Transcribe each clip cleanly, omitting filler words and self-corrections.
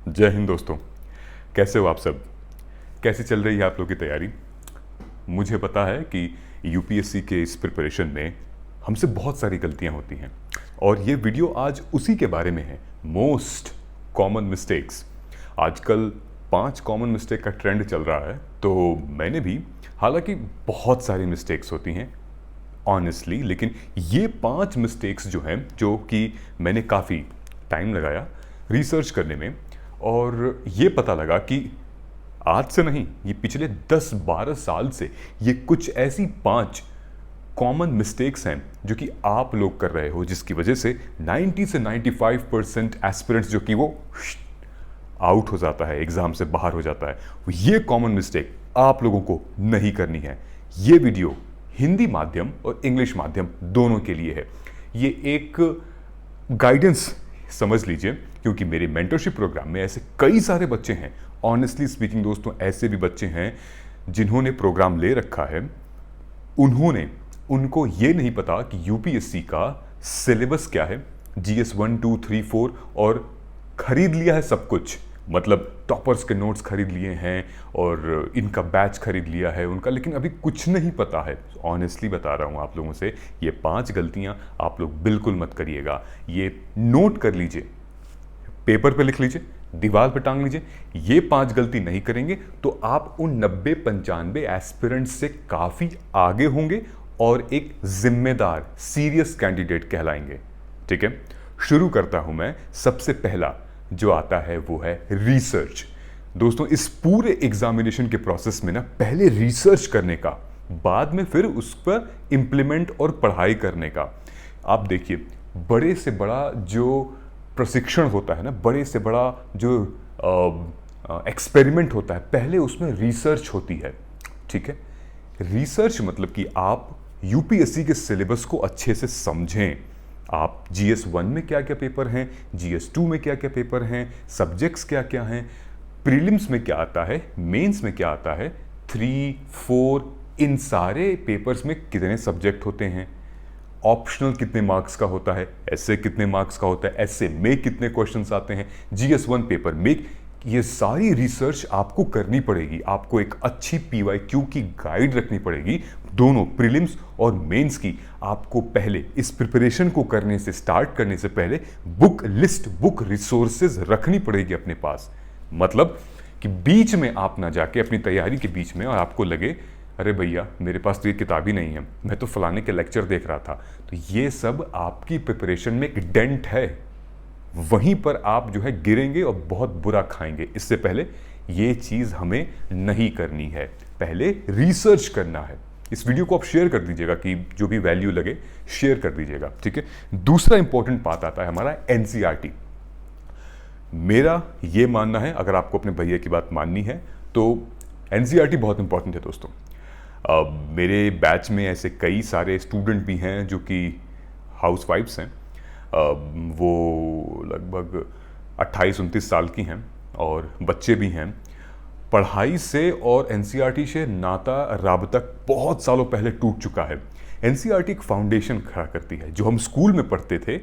जय हिंद दोस्तों। कैसे हो आप सब? कैसी चल रही है आप लोगों की तैयारी? मुझे पता है कि यूपीएससी के इस प्रिपरेशन में हमसे बहुत सारी गलतियां होती हैं और ये वीडियो आज उसी के बारे में है, मोस्ट कॉमन मिस्टेक्स। आजकल 5 कॉमन मिस्टेक का ट्रेंड चल रहा है, तो मैंने भी, हालांकि बहुत सारी मिस्टेक्स होती हैं ऑनेस्टली, लेकिन ये 5 मिस्टेक्स जो हैं, जो कि मैंने काफ़ी टाइम लगाया रिसर्च करने में और ये पता लगा कि आज से नहीं, ये पिछले 10-12 साल से ये कुछ ऐसी 5 कॉमन मिस्टेक्स हैं जो कि आप लोग कर रहे हो, जिसकी वजह से 90 से 95% एस्पिरेंट्स जो कि वो आउट हो जाता है, एग्जाम से बाहर हो जाता है। ये कॉमन मिस्टेक आप लोगों को नहीं करनी है। ये वीडियो हिंदी माध्यम और इंग्लिश माध्यम दोनों के लिए है। ये एक गाइडेंस समझ लीजिए, क्योंकि मेरे मेंटरशिप प्रोग्राम में ऐसे कई सारे बच्चे हैं। ऑनेस्टली स्पीकिंग दोस्तों, ऐसे भी बच्चे हैं जिन्होंने प्रोग्राम ले रखा है, उनको ये नहीं पता कि यूपीएससी का सिलेबस क्या है, जीएस 1, 2, 3, 4, और खरीद लिया है सब कुछ। मतलब टॉपर्स के नोट्स खरीद लिए हैं और इनका बैच खरीद लिया है उनका, लेकिन अभी कुछ नहीं पता है। ऑनेस्टली बता रहा हूँ आप लोगों से, ये 5 गलतियाँ आप लोग बिल्कुल मत करिएगा। ये नोट कर लीजिए, पेपर पे लिख लीजिए, दीवार पे टांग लीजिए। ये 5 गलती नहीं करेंगे तो आप उन 90-95 एस्पिरेंट्स से काफ़ी आगे होंगे और एक जिम्मेदार सीरियस कैंडिडेट कहलाएंगे। ठीक है, शुरू करता हूं मैं। सबसे पहला जो आता है वो है रिसर्च। दोस्तों, इस पूरे एग्जामिनेशन के प्रोसेस में ना, पहले रिसर्च करने का, बाद में फिर उस पर इंप्लीमेंट और पढ़ाई करने का। आप देखिए, बड़े से बड़ा जो प्रशिक्षण होता है ना, बड़े से बड़ा जो एक्सपेरिमेंट होता है, पहले उसमें रिसर्च होती है। ठीक है, रिसर्च मतलब कि आप यूपीएससी के सिलेबस को अच्छे से समझें। आप जीएस 1 में क्या क्या पेपर हैं, जीएस 2 में क्या क्या पेपर हैं, सब्जेक्ट्स क्या क्या हैं, प्रीलिम्स में क्या आता है, मेंस में क्या आता है, 3, 4, इन सारे पेपर्स में कितने सब्जेक्ट होते हैं, ऑप्शनल कितने मार्क्स का होता है, एसए कितने मार्क्स का होता है, एसए में कितने क्वेश्चंस आते हैं, जीएस 1 पेपर में। ये सारी रिसर्च आपको करनी पड़ेगी। आपको एक अच्छी पीवाईक्यू की गाइड रखनी पड़ेगी, दोनों प्रीलिम्स और मेंस की। आपको पहले इस प्रिपरेशन को करने से, स्टार्ट करने से पहले बुक लिस्ट, बुक रिसोर्सेज रखनी पड़ेगी अपने पास। मतलब कि बीच में आप ना जाके, अपनी तैयारी के बीच में, और आपको लगे अरे भैया मेरे पास तो ये किताब ही नहीं है, मैं तो फलाने के लेक्चर देख रहा था। तो ये सब आपकी प्रिपरेशन में एक डेंट है, वहीं पर आप जो है गिरेंगे और बहुत बुरा खाएंगे। इससे पहले ये चीज़ हमें नहीं करनी है, पहले रिसर्च करना है। इस वीडियो को आप शेयर कर दीजिएगा, कि जो भी वैल्यू लगे शेयर कर दीजिएगा। ठीक है, दूसरा इंपॉर्टेंट बात आता है हमारा एनसीईआरटी। मेरा ये मानना है, अगर आपको अपने भैया की बात माननी है, तो एनसीईआरटी बहुत इंपॉर्टेंट है दोस्तों। मेरे बैच में ऐसे कई सारे स्टूडेंट भी हैं जो कि हाउसवाइफ्स हैं। वो लगभग 28-29 साल की हैं और बच्चे भी हैं। पढ़ाई से और एनसीईआरटी से नाता राबता बहुत सालों पहले टूट चुका है। एनसीईआरटी एक फाउंडेशन खड़ा करती है। जो हम स्कूल में पढ़ते थे,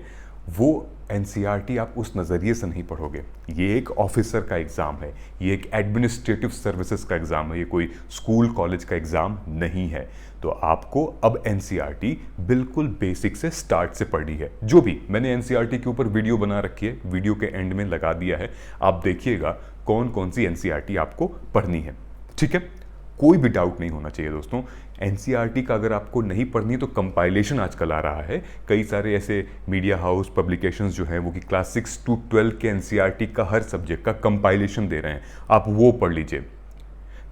वो एनसीईआरटी आप उस नज़रिए से नहीं पढ़ोगे। ये एक ऑफिसर का एग्ज़ाम है, ये एक एडमिनिस्ट्रेटिव सर्विसेज का एग्ज़ाम है, ये कोई स्कूल कॉलेज का एग्ज़ाम नहीं है। तो आपको अब एनसीईआरटी बिल्कुल बेसिक से, स्टार्ट से पढ़नी है। जो भी मैंने एनसीईआरटी के ऊपर वीडियो बना रखी है, वीडियो के एंड में लगा दिया है, आप देखिएगा कौन कौन सी एनसीईआरटी आपको पढ़नी है। ठीक है, कोई भी डाउट नहीं होना चाहिए दोस्तों। एनसीईआरटी का अगर आपको नहीं पढ़नी तो कंपाइलेशन आजकल आ रहा है। कई सारे ऐसे मीडिया हाउस पब्लिकेशंस जो हैं वो कि क्लास 6 to 12 के एनसीईआरटी का हर सब्जेक्ट का कंपाइलेशन दे रहे हैं, आप वो पढ़ लीजिए।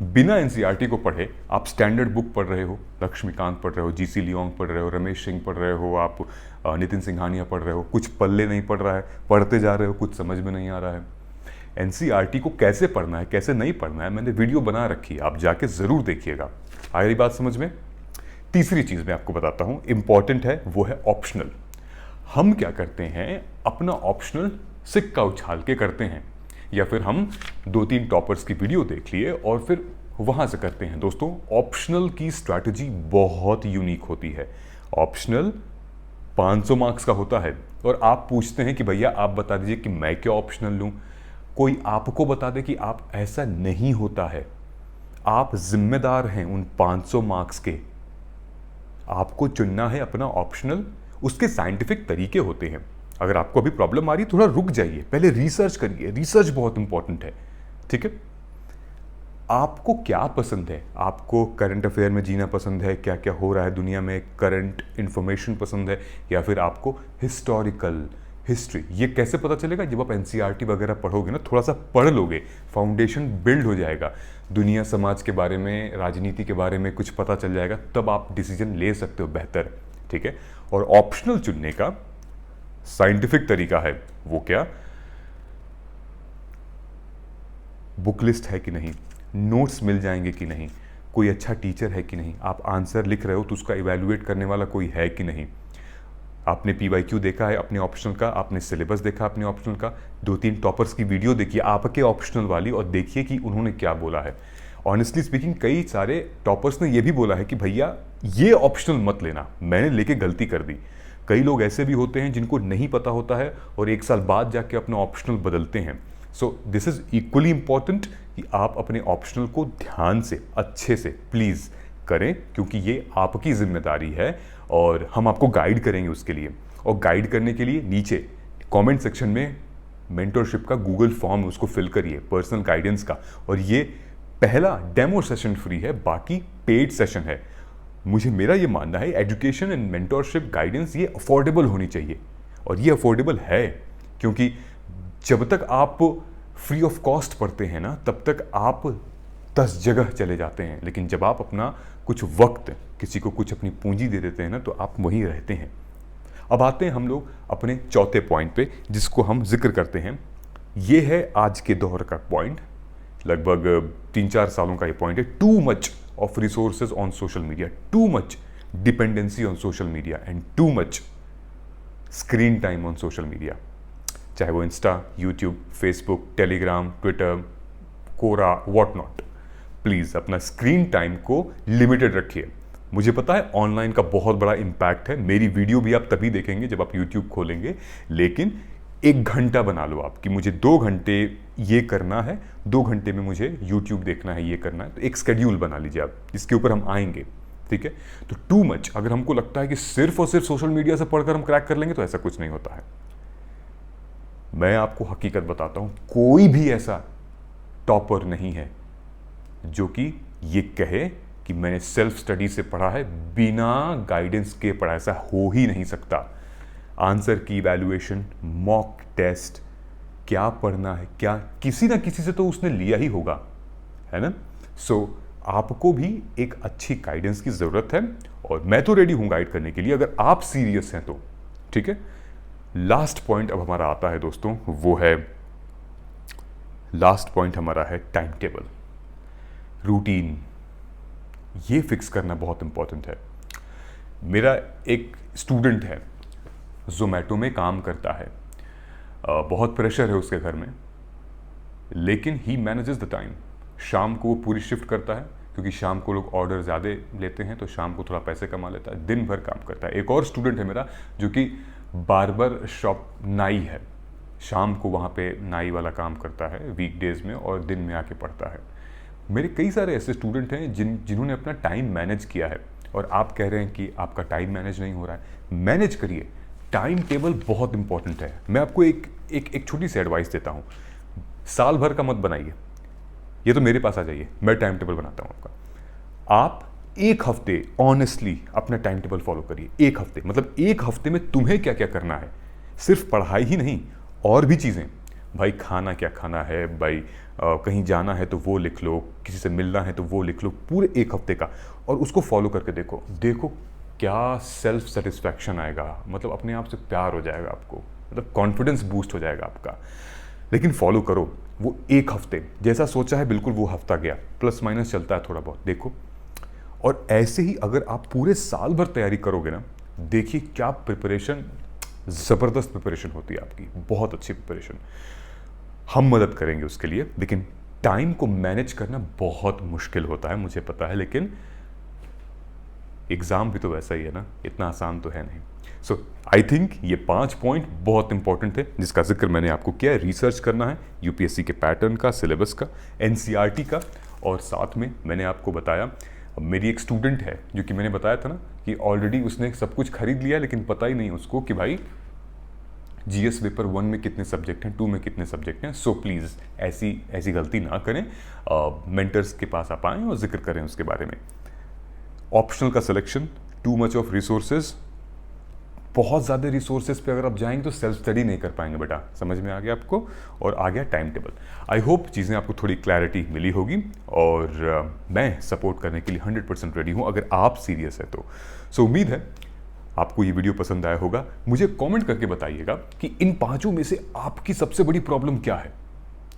बिना एनसीईआरटी को पढ़े आप स्टैंडर्ड बुक पढ़ रहे हो, लक्ष्मीकांत पढ़ रहे हो, जीसी लियोंग पढ़ रहे हो, रमेश सिंह पढ़ रहे हो, आप नितिन सिंघानिया पढ़ रहे हो, कुछ पल्ले नहीं पढ़ रहा है, पढ़ते जा रहे हो, कुछ समझ में नहीं आ रहा है। एनसीईआरटी को कैसे पढ़ना है, कैसे नहीं पढ़ना है, मैंने वीडियो बना रखी है, आप जाके ज़रूर देखिएगा। आ रही बात समझ में? तीसरी चीज़ मैं आपको बताता हूँ, इंपॉर्टेंट है, वो है ऑप्शनल। हम क्या करते हैं, अपना ऑप्शनल सिक्का उछाल के करते हैं, या फिर हम 2-3 टॉपर्स की वीडियो देख लिए और फिर वहाँ से करते हैं। दोस्तों, ऑप्शनल की स्ट्रैटेजी बहुत यूनिक होती है। ऑप्शनल 500 मार्क्स का होता है और आप पूछते हैं कि भैया आप बता दीजिए कि मैं क्या ऑप्शनल लूँ। कोई आपको बता दे कि आप ऐसा नहीं होता है, आप जिम्मेदार हैं उन 500 मार्क्स के। आपको चुनना है अपना ऑप्शनल, उसके साइंटिफिक तरीके होते हैं। अगर आपको अभी प्रॉब्लम आ रही है, थोड़ा रुक जाइए, पहले रिसर्च करिए, रिसर्च बहुत इंपॉर्टेंट है, ठीक है। आपको क्या पसंद है? आपको करंट अफेयर में जीना पसंद है, क्या क्या हो रहा है दुनिया में, करंट इंफॉर्मेशन पसंद है, या फिर आपको हिस्टोरिकल, हिस्ट्री? ये कैसे पता चलेगा? जब आप एनसीईआरटी वगैरह पढ़ोगे ना, थोड़ा सा पढ़ लोगे, फाउंडेशन बिल्ड हो जाएगा, दुनिया समाज के बारे में, राजनीति के बारे में कुछ पता चल जाएगा, तब आप डिसीजन ले सकते हो बेहतर, ठीक है। और ऑप्शनल चुनने का साइंटिफिक तरीका है, वो क्या? बुक लिस्ट है कि नहीं, नोट्स मिल जाएंगे कि नहीं, कोई अच्छा टीचर है कि नहीं, आप आंसर लिख रहे हो तो उसका इवैल्यूएट करने वाला कोई है कि नहीं, आपने PYQ देखा है अपने ऑप्शनल का, आपने सिलेबस देखा अपने ऑप्शनल का, 2-3 टॉपर्स की वीडियो देखिए आपके ऑप्शनल वाली, और देखिए कि उन्होंने क्या बोला है। ऑनेस्टली स्पीकिंग, कई सारे टॉपर्स ने ये भी बोला है कि भैया ये ऑप्शनल मत लेना, मैंने लेके गलती कर दी। कई लोग ऐसे भी होते हैं जिनको नहीं पता होता है और 1 साल बाद जाके अपना ऑप्शनल बदलते हैं। So this is equally important कि आप अपने ऑप्शनल को ध्यान से, अच्छे से प्लीज़ करें, क्योंकि ये आपकी जिम्मेदारी है और हम आपको गाइड करेंगे उसके लिए। और गाइड करने के लिए नीचे कमेंट सेक्शन में मेंटरशिप का गूगल फॉर्म, उसको फिल करिए, पर्सनल गाइडेंस का। और ये पहला डेमो सेशन फ्री है, बाकी पेड सेशन है। मेरा ये मानना है, एजुकेशन एंड मेंटरशिप गाइडेंस ये अफोर्डेबल होनी चाहिए, और ये अफोर्डेबल है, क्योंकि जब तक आप फ्री ऑफ कॉस्ट पढ़ते हैं ना, तब तक आप 10 जगह चले जाते हैं, लेकिन जब आप अपना कुछ वक्त किसी को, कुछ अपनी पूंजी दे देते हैं ना, तो आप वहीं रहते हैं। अब आते हैं हम लोग अपने चौथे पॉइंट पे, जिसको हम जिक्र करते हैं। ये है आज के दौर का पॉइंट, लगभग 3-4 सालों का ये पॉइंट है। Too much of resources on social media, too much dependency on social media, and too much screen time on social media, चाहे वो Insta, YouTube, Facebook, Telegram, Twitter, Quora, what not. Please अपना screen time को limited रखिए। मुझे पता है online का बहुत बड़ा इम्पैक्ट है, मेरी वीडियो भी आप तभी देखेंगे जब आप यूट्यूब खोलेंगे, लेकिन 1 घंटा बना लो आप कि मुझे 2 घंटे ये करना है, 2 घंटे में मुझे यूट्यूब देखना है, ये करना है, तो एक स्केड्यूल बना लीजिए आप, इसके ऊपर हम आएंगे, ठीक है। तो टू मच, अगर हमको लगता है कि सिर्फ और सिर्फ सोशल मीडिया से पढ़कर हम क्रैक कर लेंगे, तो ऐसा कुछ नहीं होता है। मैं आपको हकीकत बताता हूं, कोई भी ऐसा टॉपर नहीं है जो कि ये कहे कि मैंने सेल्फ स्टडी से पढ़ा है, बिना गाइडेंस के पढ़ा, ऐसा हो ही नहीं सकता। आंसर की इवैल्यूएशन, मॉक टेस्ट, क्या पढ़ना है, क्या किसी ना किसी से तो उसने लिया ही होगा, है ना। सो आपको भी एक अच्छी गाइडेंस की ज़रूरत है, और मैं तो रेडी हूं गाइड करने के लिए, अगर आप सीरियस हैं तो, ठीक है। लास्ट पॉइंट अब हमारा आता है दोस्तों, वो है, लास्ट पॉइंट हमारा है टाइम टेबल, रूटीन। ये फिक्स करना बहुत इंपॉर्टेंट है। मेरा एक स्टूडेंट है, जोमेटो में काम करता है, बहुत प्रेशर है उसके घर में, लेकिन ही मैनेजेस द टाइम। शाम को वो पूरी शिफ्ट करता है, क्योंकि शाम को लोग ऑर्डर ज़्यादा लेते हैं, तो शाम को थोड़ा पैसे कमा लेता है, दिन भर काम करता है। एक और स्टूडेंट है मेरा जो कि बार्बर शॉप, नाई है, शाम को वहाँ पे नाई वाला काम करता है वीकडेज में, और दिन में आके पढ़ता है। मेरे कई सारे ऐसे स्टूडेंट हैं जिन्होंने अपना टाइम मैनेज किया है, और आप कह रहे हैं कि आपका टाइम मैनेज नहीं हो रहा है। मैनेज करिए, टाइम टेबल बहुत इंपॉर्टेंट है। मैं आपको एक छोटी सी एडवाइस देता हूँ, साल भर का मत बनाइए, ये तो मेरे पास आ जाइए, मैं टाइम टेबल बनाता हूँ आपका। आप 1 हफ्ते ऑनेस्टली अपना टाइम टेबल फॉलो करिए। 1 हफ्ते, मतलब 1 हफ्ते में तुम्हें क्या क्या करना है, सिर्फ पढ़ाई ही नहीं, और भी चीज़ें। भाई खाना क्या खाना है, भाई कहीं जाना है तो वो लिख लो, किसी से मिलना है तो वो लिख लो, पूरे 1 हफ्ते का, और उसको फॉलो करके देखो। देखो क्या सेल्फ सेटिस्फैक्शन आएगा, मतलब अपने आप से प्यार हो जाएगा आपको, मतलब कॉन्फिडेंस बूस्ट हो जाएगा आपका। लेकिन फॉलो करो वो 1 हफ्ते, जैसा सोचा है बिल्कुल वो हफ्ता गया, प्लस माइनस चलता है थोड़ा बहुत, देखो। और ऐसे ही अगर आप पूरे साल भर तैयारी करोगे ना, देखिए क्या प्रिपरेशन, ज़बरदस्त प्रिपरेशन होती है आपकी, बहुत अच्छी प्रिपरेशन। हम मदद करेंगे उसके लिए, लेकिन टाइम को मैनेज करना बहुत मुश्किल होता है, मुझे पता है, लेकिन एग्ज़ाम भी तो वैसा ही है ना, इतना आसान तो है नहीं। सो आई थिंक ये 5 पॉइंट बहुत इंपॉर्टेंट थे जिसका जिक्र मैंने आपको किया है। रिसर्च करना है यूपीएससी के पैटर्न का, सिलेबस का, एनसीईआरटी का, और साथ में मैंने आपको बताया मेरी एक स्टूडेंट है जो कि मैंने बताया था ना कि ऑलरेडी उसने सब कुछ खरीद लिया लेकिन पता ही नहीं उसको कि भाई जीएस पेपर 1 में कितने सब्जेक्ट हैं, 2 में कितने सब्जेक्ट हैं। सो प्लीज़ ऐसी गलती ना करें, मेंटर्स के पास आप आएँ और जिक्र करें उसके बारे में। ऑप्शनल का selection, to much of resources, बहुत ज़्यादा रिसोर्सेज पे अगर आप जाएंगे तो सेल्फ स्टडी नहीं कर पाएंगे बेटा, समझ में आ गया आपको। और आ गया टाइम टेबल। आई होप चीज़ें आपको थोड़ी क्लैरिटी मिली होगी और मैं सपोर्ट करने के लिए 100% रेडी हूँ अगर आप सीरियस है तो। सो उम्मीद है आपको ये वीडियो पसंद आया होगा। मुझे कमेंट करके बताइएगा कि इन 5 में से आपकी सबसे बड़ी प्रॉब्लम क्या है,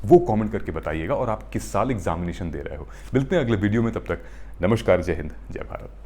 वो कमेंट करके बताइएगा, और आप किस साल एग्जामिनेशन दे रहे हो। मिलते हैं अगले वीडियो में, तब तक नमस्कार, जय हिंद, जय भारत।